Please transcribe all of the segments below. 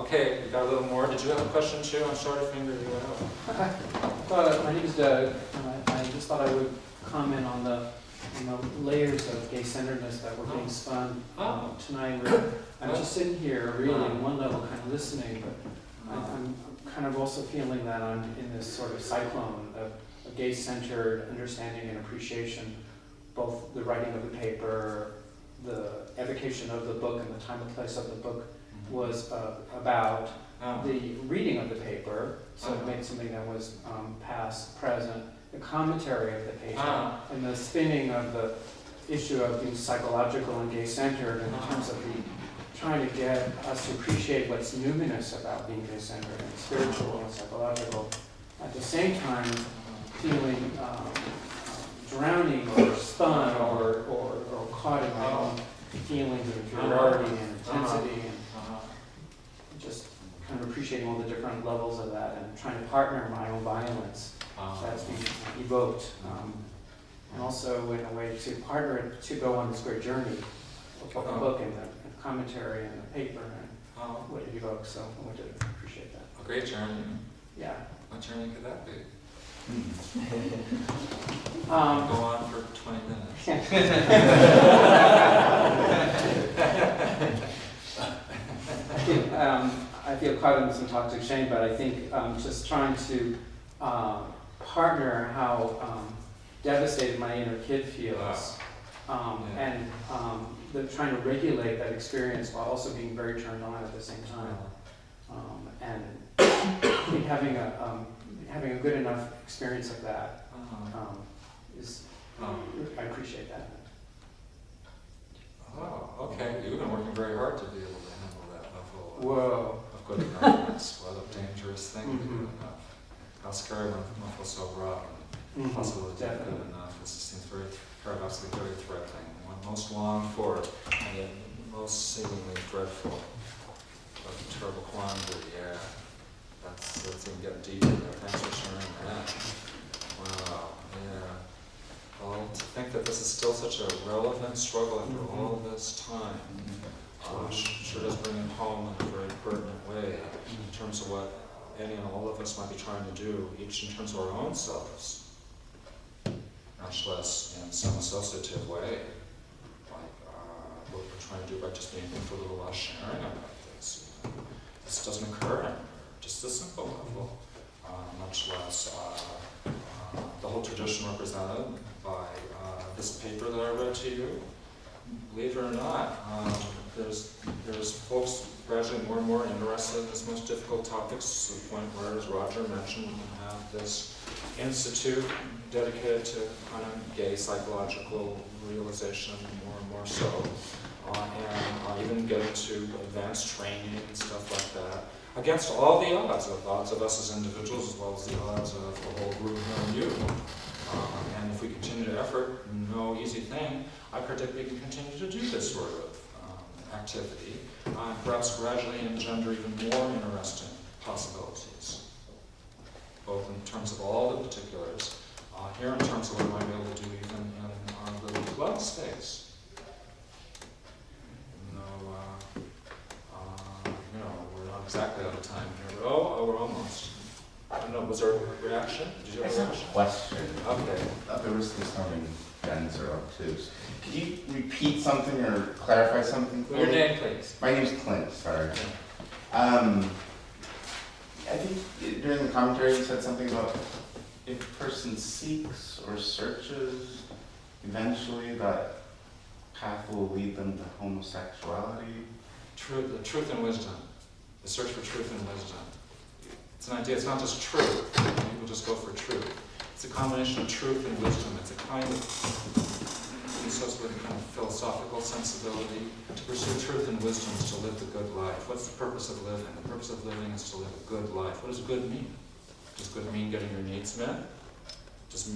Okay, we got a little more. Did you have a question too? I'm sorry to finger you out. My name is Doug. I just thought I would comment on the layers of gay-centeredness that were being spun tonight. I'm just sitting here, really, on one level, kind of listening, but I'm kind of also feeling that I'm in this sort of cyclone of a gay-centered understanding and appreciation, both the writing of the paper, the evocation of the book, and the time and place of the book was about the reading of the paper, so it made something that was past, present, the commentary of the paper, and the spinning of the issue of being psychological and gay-centered in terms of the trying to get us to appreciate what's numinous about being gay-centered and spiritual and psychological. At the same time, feeling drowning or spun or caught in my own feelings of inferiority and intensity, and just kind of appreciating all the different levels of that and trying to partner my own violence that's being evoked. And also in a way to partner it to go on this great journey of the book and the commentary and the paper and what it evokes. So I want to appreciate that. A great journey. Yeah. What journey could that be? Go on for 20 minutes. I feel caught in some toxic shame, but I think just trying to partner how devastated my inner kid feels, and trying to regulate that experience while also being very turned on at the same time, and I think having a good enough experience of that is I appreciate that. Oh, okay. You've been working very hard to be able to handle that level of good confidence. What a dangerous thing to do enough. How scary when one feels so raw and possibility to good enough. This seems very paradoxically very threatening. One most longed for and yet most seemingly dreadful. What a terrible quandary, yeah. Let's even get deeper there. Thanks for sharing that. Wow, yeah. Well, to think that this is still such a relevant struggle after all this time sure does bring it home in a very pertinent way in terms of what any and all of us might be trying to do, each in terms of our own selves, much less in some associative way, like what we're trying to do by just being for a little while sharing about this. This doesn't occur in just the simple level, much less the whole tradition represented by this paper that I read to you. Believe it or not, there's folks gradually more and more interested in these most difficult topics, to the point where, as Roger mentioned, we can have this institute dedicated to kind of gay psychological realization more and more so, and even get into advanced training and stuff like that, against all the odds of us as individuals as well as the odds of the whole group knowing you. And if we continue to effort, no easy thing, I predict we can continue to do this sort of activity, perhaps gradually engender even more interesting possibilities, both in terms of all the particulars, here in terms of what we might be able to do even in our little club space. We're not exactly out of time here, but we're almost. I don't know, was there a reaction? Did you have a reaction? Question. Okay. There was something Ben's are up to. Could you repeat something or clarify something for me? Your name, please. My name's Clint, sorry. I think during the commentary you said something about if a person seeks or searches, eventually that path will lead them to homosexuality. The truth and wisdom. The search for truth and wisdom. It's an idea, it's not just truth. People just go for truth. It's a combination of truth and wisdom. It's a kind of, associated with a kind of philosophical sensibility. To pursue truth and wisdom is to live the good life. What's the purpose of living? The purpose of living is to live a good life. What does good mean? Does good mean getting your needs met? Does it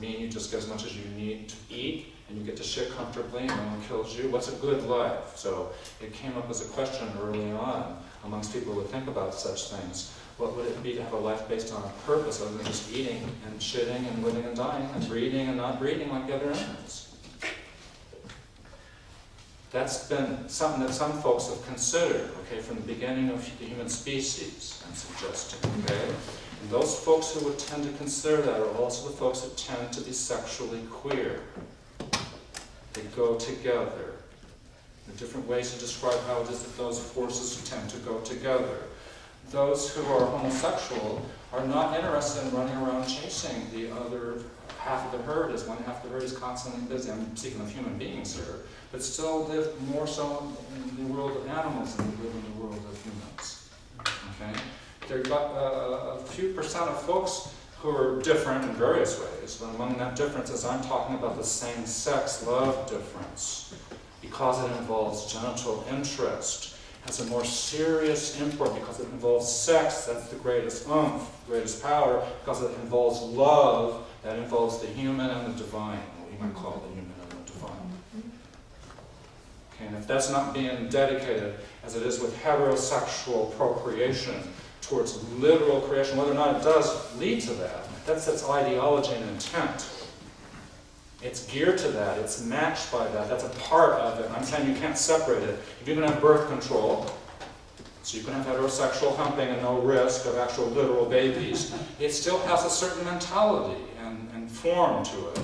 mean you just get as much as you need to eat and you get to shit comfortably and no one kills you? What's a good life? So it came up as a question early on amongst people who think about such things. What would it be to have a life based on a purpose other than just eating and shitting and living and dying and breeding and not breeding like the other animals? That's been something that some folks have considered, okay, from the beginning of the human species, I'm suggesting, okay? And those folks who would tend to consider that are also the folks who tend to be sexually queer. They go together. There are different ways to describe how it is that those forces tend to go together. Those who are homosexual are not interested in running around chasing the other half of the herd, as one half of the herd is constantly busy. I'm speaking of human beings here, but still live more so in the world of animals than we live in the world of humans. Okay? There are a few percent of folks who are different in various ways, but among that differences, I'm talking about the same-sex love difference, because it involves genital interest. Has a more serious import because it involves sex, that's the greatest oomph, the greatest power, because it involves love, that involves the human and the divine, what we might call the human and the divine. Okay, and if that's not being dedicated, as it is with heterosexual procreation, towards literal creation, whether or not it does lead to that, that's its ideology and intent. It's geared to that, it's matched by that, that's a part of it. I'm saying you can't separate it. If you can have birth control, so you can have heterosexual humping and no risk of actual literal babies, it still has a certain mentality and form to it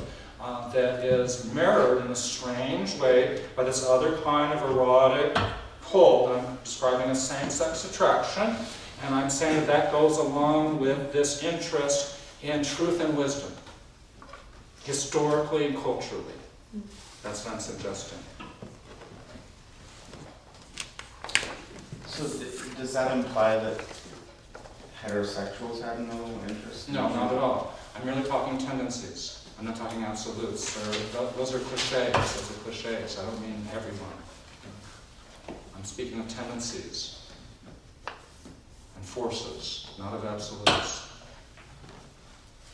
that is mirrored in a strange way by this other kind of erotic pull that I'm describing as same-sex attraction. And I'm saying that that goes along with this interest in truth and wisdom, historically and culturally. That's what I'm suggesting. So does that imply that heterosexuals have no interest? No, not at all. I'm merely talking tendencies. I'm not talking absolutes. Those are cliches. Those are cliches. I don't mean everyone. I'm speaking of tendencies and forces, not of absolutes.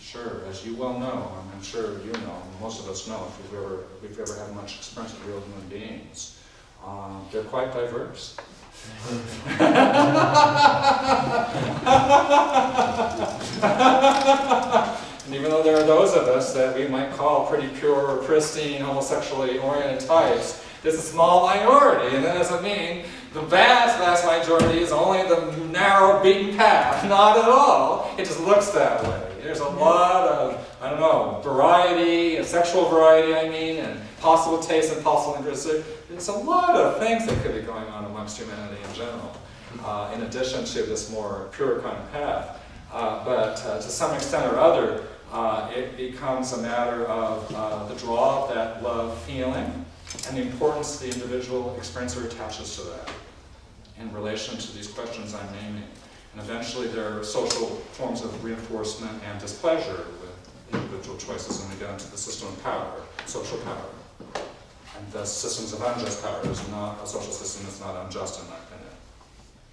Sure, as you well know, I'm sure you know, most of us know if we've ever had much experience with real human beings, they're quite diverse. And even though there are those of us that we might call pretty pure or pristine homosexually oriented types, there's a small minority, and that doesn't mean the vast majority is only the narrow beaten path. Not at all. It just looks that way. There's a lot of, I don't know, variety, sexual variety, I mean, and possible tastes and possible interests. There's a lot of things that could be going on amongst humanity in general, in addition to this more pure kind of path. But to some extent or other, it becomes a matter of the draw of that love feeling and the importance the individual experiencer attaches to that in relation to these questions I'm naming. And eventually there are social forms of reinforcement and displeasure with individual choices when we get into the system of power, social power. And the systems of unjust power is not a social system that's not unjust in my opinion.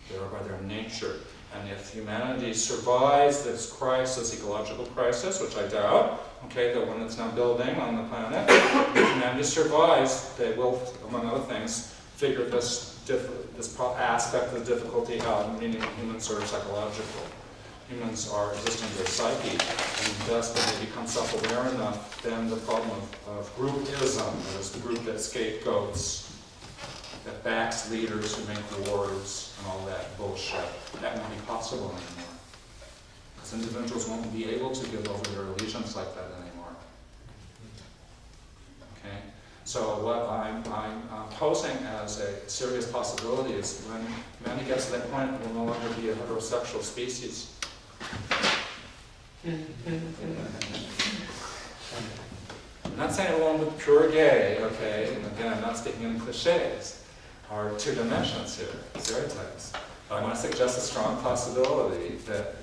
They are by their nature. And if humanity survives this crisis, ecological crisis, which I doubt, okay, the one that's now building on the planet, if humanity survives, they will, among other things, figure this aspect of the difficulty out, meaning humans are psychological. Humans are existing in their psyche, and thus when they become self-aware enough, then the problem of groupism, that is the group that scapegoats, that backs leaders who make wars and all that bullshit, that won't be possible anymore. Because individuals won't be able to give over their allegiance like that anymore. Okay? So what I'm posing as a serious possibility is when humanity gets to that point, it will no longer be a heterosexual species. I'm not saying everyone with pure gay, okay? And again, I'm not speaking in cliches. Are two dimensions here, stereotypes. But I want to suggest a strong possibility that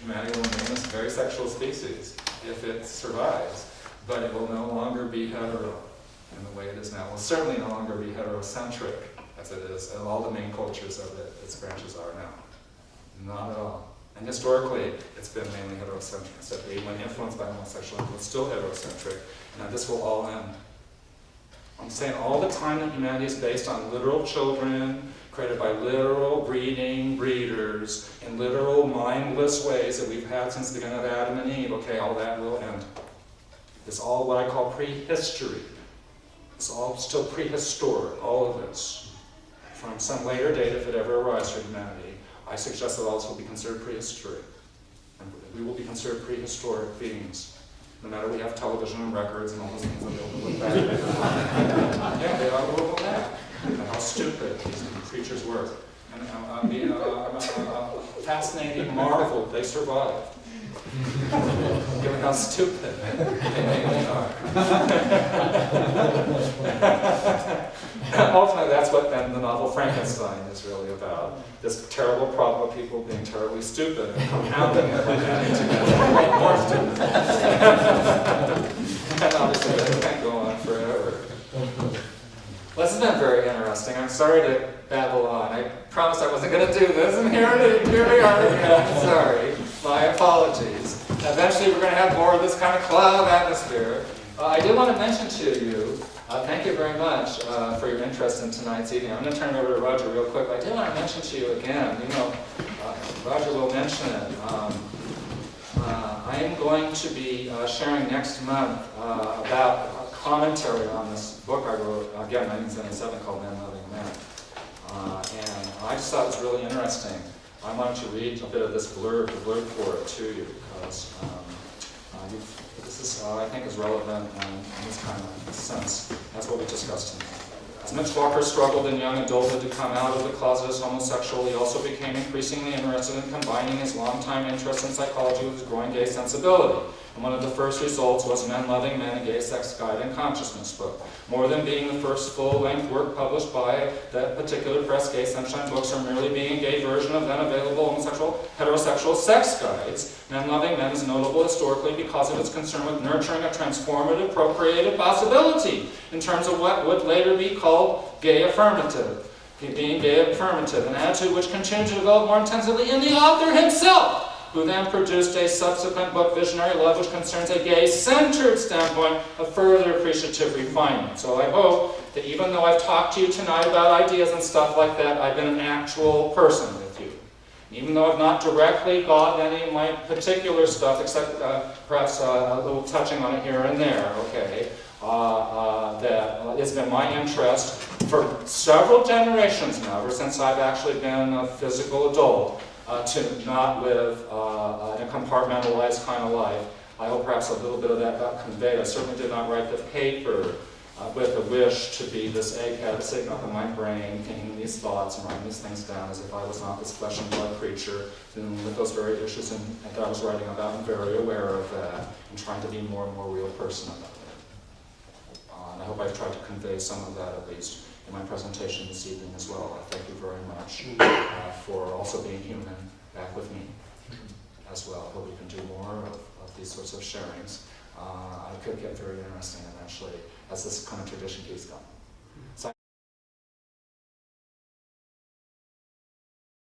humanity will remain a very sexual species if it survives, but it will no longer be hetero in the way it is now. It will certainly no longer be heterocentric as it is, and all the main cultures of its branches are now. Not at all. And historically, it's been mainly heterocentric, except when influenced by homosexuality, it's still heterocentric. Now this will all end. I'm saying all the time that humanity is based on literal children, created by literal breeding breeders, in literal mindless ways that we've had since the beginning of Adam and Eve, okay, all that will end. It's all what I call prehistory. It's all still prehistoric, all of this. From some later date, if it ever arrives for humanity, I suggest that all this will be considered prehistory. And we will be considered prehistoric beings. No matter we have television and records and all those things that they'll look back at. Yeah, they are look back. And how stupid these creatures were. And fascinating marvel they survived. Given how stupid they are. Ultimately, that's what then the novel Frankenstein is really about. This terrible problem of people being terribly stupid and compounding it by adding together more stupid. And obviously, that can't go on forever. Well, this has been very interesting. I'm sorry to babble on. I promised I wasn't going to do this, and here we are again. Sorry. My apologies. Eventually, we're going to have more of this kind of cloud atmosphere. I did want to mention to you, thank you very much for your interest in tonight's evening. I'm going to turn it over to Roger real quick. I did want to mention to you again, Roger will mention it. I am going to be sharing next month about a commentary on this book I wrote, again, 1977, called Men Loving Men. And I just thought it was really interesting. I wanted to read a bit of this blurb for it to you, because this is, I think, is relevant in this kind of sense. That's what we discussed tonight. As Mitch Walker struggled in young adulthood to come out of the closet as homosexual, he also became increasingly interested in combining his longtime interest in psychology with his growing gay sensibility. And one of the first results was Men Loving Men, a Gay Sex Guide and Consciousness book. More than being the first full-length work published by that particular press, Gay Sunshine Books, or merely being a gay version of then available heterosexual sex guides, Men Loving Men is notable historically because of its concern with nurturing a transformative, procreative possibility in terms of what would later be called gay affirmative. Being gay affirmative, an attitude which continued to develop more intensively in the author himself, who then produced a subsequent book, Visionary Love, which concerns a gay-centered standpoint of further appreciative refinement. So I hope that even though I've talked to you tonight about ideas and stuff like that, I've been an actual person with you. Even though I've not directly got any of my particular stuff, except perhaps a little touching on it here and there, okay, that it's been my interest for several generations now, ever since I've actually been a physical adult, to not live in a compartmentalized kind of life. I hope perhaps a little bit of that got conveyed. I certainly did not write the paper with a wish to be this egghead sitting up in my brain, thinking these thoughts and writing these things down as if I was not this flesh and blood creature, dealing with those very issues that I was writing about and very aware of that, and trying to be more and more real person about it. And I hope I've tried to convey some of that at least in my presentation this evening as well. I thank you very much for also being human back with me as well. I hope we can do more of these sorts of sharings. It could get very interesting eventually as this kind of tradition keeps going. So